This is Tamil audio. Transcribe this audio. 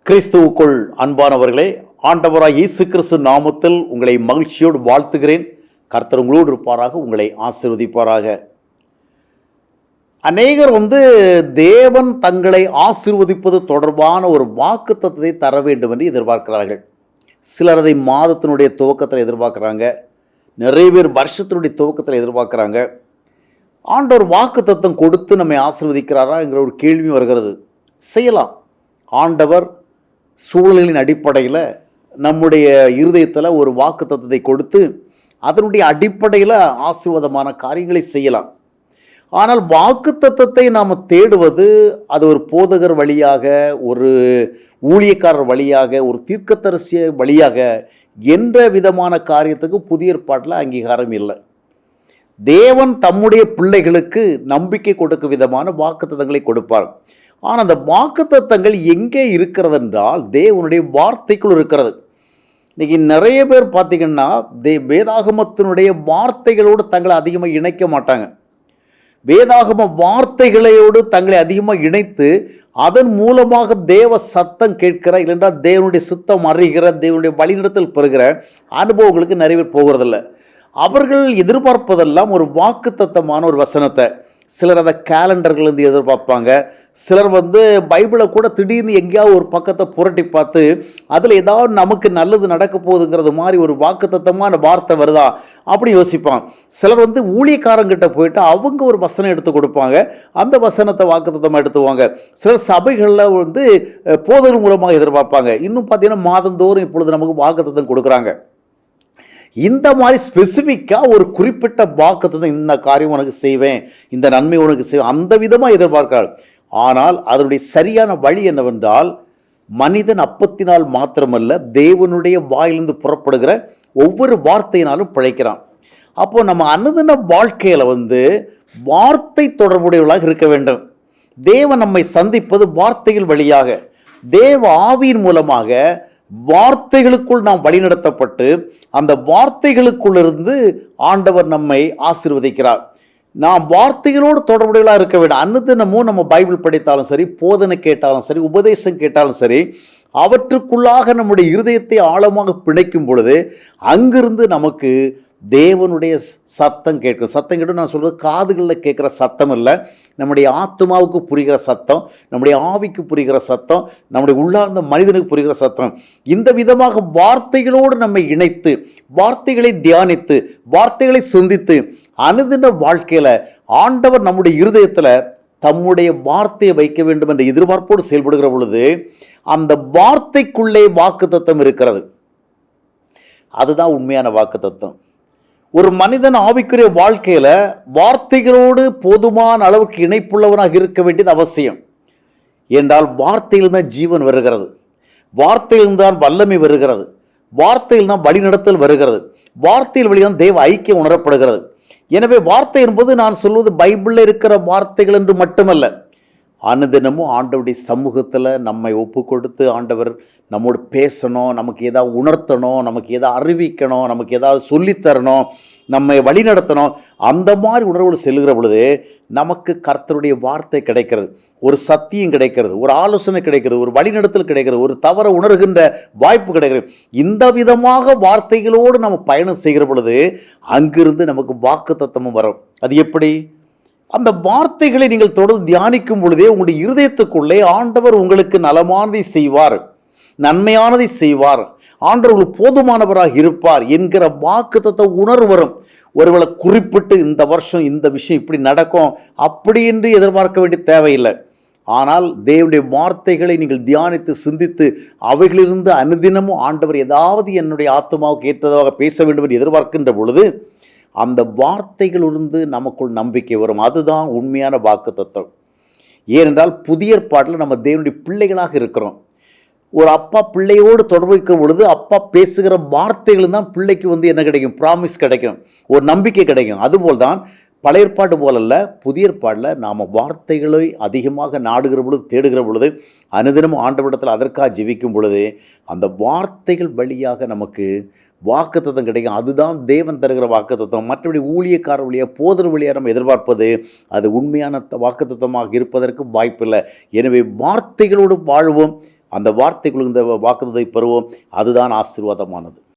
கிறிஸ்துவுக்குள் அன்பானவர்களே, ஆண்டவராய் இயேசு கிறிஸ்து நாமத்தில் உங்களை மகிழ்ச்சியோடு வாழ்த்துகிறேன். கர்த்தர் உங்களோடு இருப்பாராக, உங்களை ஆசீர்வதிப்பாராக. அநேகர் தேவன் தங்களை ஆசீர்வதிப்பது தொடர்பான ஒரு வாக்குத்தத்தத்தை தர வேண்டும் என்று எதிர்பார்க்கிறார்கள். சிலர் அதை மாதத்தினுடைய துவக்கத்தில் எதிர்பார்க்குறாங்க, நிறைய பேர் வருஷத்தினுடைய துவக்கத்தில் எதிர்பார்க்குறாங்க. ஆண்டவர் வாக்குத்தத்தம் கொடுத்து நம்மை ஆசீர்வதிக்கிறாரா என்கிற ஒரு கேள்வி வருகிறது. செய்யலாம். ஆண்டவர் சூழலின் அடிப்படையில் நம்முடைய இருதயத்தில் ஒரு வாக்குத்தத்தத்தை கொடுத்து அதனுடைய அடிப்படையில் ஆசீர்வாதமான காரியங்களை செய்யலாம். ஆனால் வாக்குத்தத்தத்தை நாம் தேடுவது அது ஒரு போதகர் வழியாக, ஒரு ஊழியக்காரர் வழியாக, ஒரு தீர்க்கதரிசி வழியாக என்ற விதமான காரியத்துக்கு புதிய ஏற்பாட்டில் அங்கீகாரம் இல்லை. தேவன் தம்முடைய பிள்ளைகளுக்கு நம்பிக்கை கொடுக்கும் விதமான வாக்குத்தத்தங்களை கொடுப்பார். ஆனால் அந்த வாக்குத்தத்தங்கள் எங்கே இருக்கிறது என்றால் தேவனுடைய வார்த்தைக்குள் இருக்கிறது. இன்றைக்கி நிறைய பேர் பார்த்திங்கன்னா வேதாகமத்தினுடைய வார்த்தைகளோடு தங்களை அதிகமாக இணைக்க மாட்டாங்க. வேதாகம வார்த்தைகளோடு தங்களை அதிகமாக இணைத்து அதன் மூலமாக தேவ சத்தம் கேட்கிற, இல்லைன்றால் தேவனுடைய சித்தம் அறிகிற, தேவனுடைய வழிநடத்தல் பெறுகிற அனுபவங்களுக்கு நிறைய பேர் போகிறதில்ல. அவர்கள் எதிர்பார்ப்பதெல்லாம் ஒரு வாக்குத்தத்தமான ஒரு வசனத்தை. சிலர் அதை கேலண்டர்கள்லேருந்து எதிர்பார்ப்பாங்க. சிலர் பைபிளை கூட திடீர்னு எங்கேயாவது ஒரு பக்கத்தை புரட்டி பார்த்து அதில் ஏதாவது நமக்கு நல்லது நடக்க போகுதுங்கிறது மாதிரி ஒரு வாக்குத்தத்தமான வார்த்தை வருதா அப்படி யோசிப்பாங்க. சிலர் ஊழியக்காரங்கிட்ட போயிட்டு அவங்க ஒரு வசனம் எடுத்து கொடுப்பாங்க, அந்த வசனத்தை வாக்குத்தத்தமாக எடுத்துவாங்க. சிலர் சபைகளில் போதகர் மூலமாக எதிர்பார்ப்பாங்க. இன்னும் பார்த்தீங்கன்னா மாதந்தோறும் இப்பொழுது நமக்கு வாக்குத்தத்தம் கொடுக்குறாங்க. இந்த மாதிரி ஸ்பெசிஃபிக்காக ஒரு குறிப்பிட்ட வாக்குத்தத்தம், இந்த காரியம் உனக்கு செய்வேன், இந்த நன்மை உனக்கு செய்வேன், அந்த விதமாக எதிர்பார்க்கிறார். ஆனால் அதனுடைய சரியான வழி என்னவென்றால், மனிதன் அப்பத்தினால் மாத்திரமல்ல தேவனுடைய வாயிலிருந்து புறப்படுகிற ஒவ்வொரு வார்த்தையினாலும் பிழைக்கிறான். அப்போது நம்ம அனுதின வாழ்க்கையில் வார்த்தை தொடர்புடையவர்களாக இருக்க வேண்டும். தேவன் நம்மை சந்திப்பது வார்த்தைகள் வழியாக, தேவ ஆவியின் மூலமாக வார்த்தைகளுக்குள் நாம் வழிநடத்தப்பட்டு அந்த வார்த்தைகளுக்குள்ளிருந்து ஆண்டவர் நம்மை ஆசீர்வதிக்கிறார். நாம் வார்த்தைகளோடு தொடர்புடையவர்களாக இருக்க வேண்டும். அனுதினமும் நம்ம பைபிள் படித்தாலும் சரி, போதனை கேட்டாலும் சரி, உபதேசம் கேட்டாலும் சரி, அவற்றுக்குள்ளாக நம்முடைய இருதயத்தை ஆழமாக பிணைக்கும் பொழுது அங்கிருந்து நமக்கு தேவனுடைய சத்தம் கேட்கும். சத்தம் கேட்டு நான் சொல்கிறது காதுகளில் கேட்குற சத்தம் இல்லை, நம்முடைய ஆத்மாவுக்கு புரிகிற சத்தம், நம்முடைய ஆவிக்கு புரிகிற சத்தம், நம்முடைய உள்ளார்ந்த மனிதனுக்கு புரிகிற சத்தம். இந்த விதமாக வார்த்தைகளோடு நம்மை இணைத்து, வார்த்தைகளை தியானித்து, வார்த்தைகளை சிந்தித்து அனுதின வாழ்க்கையில் ஆண்டவர் நம்முடைய இருதயத்தில் தம்முடைய வார்த்தையை வைக்க வேண்டும் என்ற எதிர்பார்ப்போடு செயல்படுகிற பொழுது அந்த வார்த்தைக்குள்ளே வாக்குத்தத்தம் இருக்கிறது. அதுதான் உண்மையான வாக்குத்தத்தம். ஒரு மனிதன் ஆவிக்குரிய வாழ்க்கையில் வார்த்தைகளோடு போதுமான அளவுக்கு இணைப்புள்ளவனாக இருக்க வேண்டியது அவசியம். என்றால் வார்த்தையில் தான் ஜீவன் வருகிறது, வார்த்தையில் தான் வல்லமை வருகிறது, வார்த்தையில் தான் வழிநடத்தல் வருகிறது, வார்த்தையில் வழிதான் தேவ ஐக்கியம் உணரப்படுகிறது. எனவே வார்த்தை என்பது நான் சொல்வது பைபிளில் இருக்கிற வார்த்தைகள் என்று மட்டுமல்ல, அனுதினமும் ஆண்டவருடைய சமூகத்தில் நம்மை ஒப்பு கொடுத்து ஆண்டவர் நம்மோடு பேசணும், நமக்கு ஏதாவது உணர்த்தணும், நமக்கு ஏதாவது அறிவிக்கணும், நமக்கு ஏதாவது சொல்லித்தரணும், நம்மை வழிநடத்தணும். அந்த மாதிரி உணர்வோடு செல்கிற பொழுது நமக்கு கர்த்தருடைய வார்த்தை கிடைக்கிறது, ஒரு சத்தியம் கிடைக்கிறது, ஒரு ஆலோசனை கிடைக்கிறது, ஒரு வழிநடத்தல் கிடைக்கிறது, ஒரு தவற உணர்கின்ற வாய்ப்பு கிடைக்கிறது. இந்த விதமாக வார்த்தைகளோடு நம்ம பயணம் செய்கிற பொழுது அங்கிருந்து நமக்கு வாக்குத்தத்தமும் வரும். அது எப்படி? அந்த வார்த்தைகளை நீங்கள் தொடர்ந்து தியானிக்கும் பொழுதே உங்களுடைய இருதயத்துக்குள்ளே ஆண்டவர் உங்களுக்கு நலமானதை செய்வார், நன்மையானதை செய்வார், ஆண்டவர் உங்களுக்கு போதுமானவராக இருப்பார் என்கிற வாக்குத்தத்த உணர்வு வரும். ஒருவேளை குறிப்பிட்டு இந்த வருஷம் இந்த விஷயம் இப்படி நடக்கும் அப்படி என்று எதிர்பார்க்க வேண்டிய தேவையில்லை. ஆனால் தேவனுடைய வார்த்தைகளை நீங்கள் தியானித்து சிந்தித்து அவைகளிலிருந்து அனுதினமும் ஆண்டவர் ஏதாவது என்னுடைய ஆத்மாவுக்கு ஏற்றதாக பேச வேண்டும் என்று எதிர்பார்க்கின்ற பொழுது அந்த வார்த்தைகளிலிருந்து நமக்குள் நம்பிக்கை வரும். அதுதான் உண்மையான வாக்குத்தத்தம். ஏனென்றால் புதிய ஏற்பாட்டில் நம்ம தேவனுடைய பிள்ளைகளாக இருக்கிறோம். ஒரு அப்பா பிள்ளையோடு தொடர்பு வைக்கும் பொழுது அப்பா பேசுகிற வார்த்தைகள் தான் பிள்ளைக்கு என்ன கிடைக்கும்? ப்ராமிஸ் கிடைக்கும், ஒரு நம்பிக்கை கிடைக்கும். அதுபோல் தான் பழைய ஏற்பாடு போலல்ல, புதிய ஏற்பாடில் நாம் வார்த்தைகளை அதிகமாக நாடுகிற பொழுது, தேடுகிற பொழுது, அனுதினமும் ஆண்டவரிடத்தில் அதற்காக ஜெபிக்கும் பொழுது அந்த வார்த்தைகள் வழியாக நமக்கு வாக்குத்தத்தம் கிடைக்கும். அதுதான் தேவன் தருகிற வாக்குத்தத்தம். மற்றபடி ஊழியக்காரர் வழியாக, போதர் வழியாக நம்ம எதிர்பார்ப்பது அது உண்மையான வாக்குத்தத்தமாக இருப்பதற்கு வாய்ப்பில்லை. எனவே வார்த்தைகளோடு வாழ்வோம். அந்த வார்த்தைக்குள் இந்த வாக்குத்தத்தை பெறுவோம். அதுதான் ஆசீர்வாதமானது.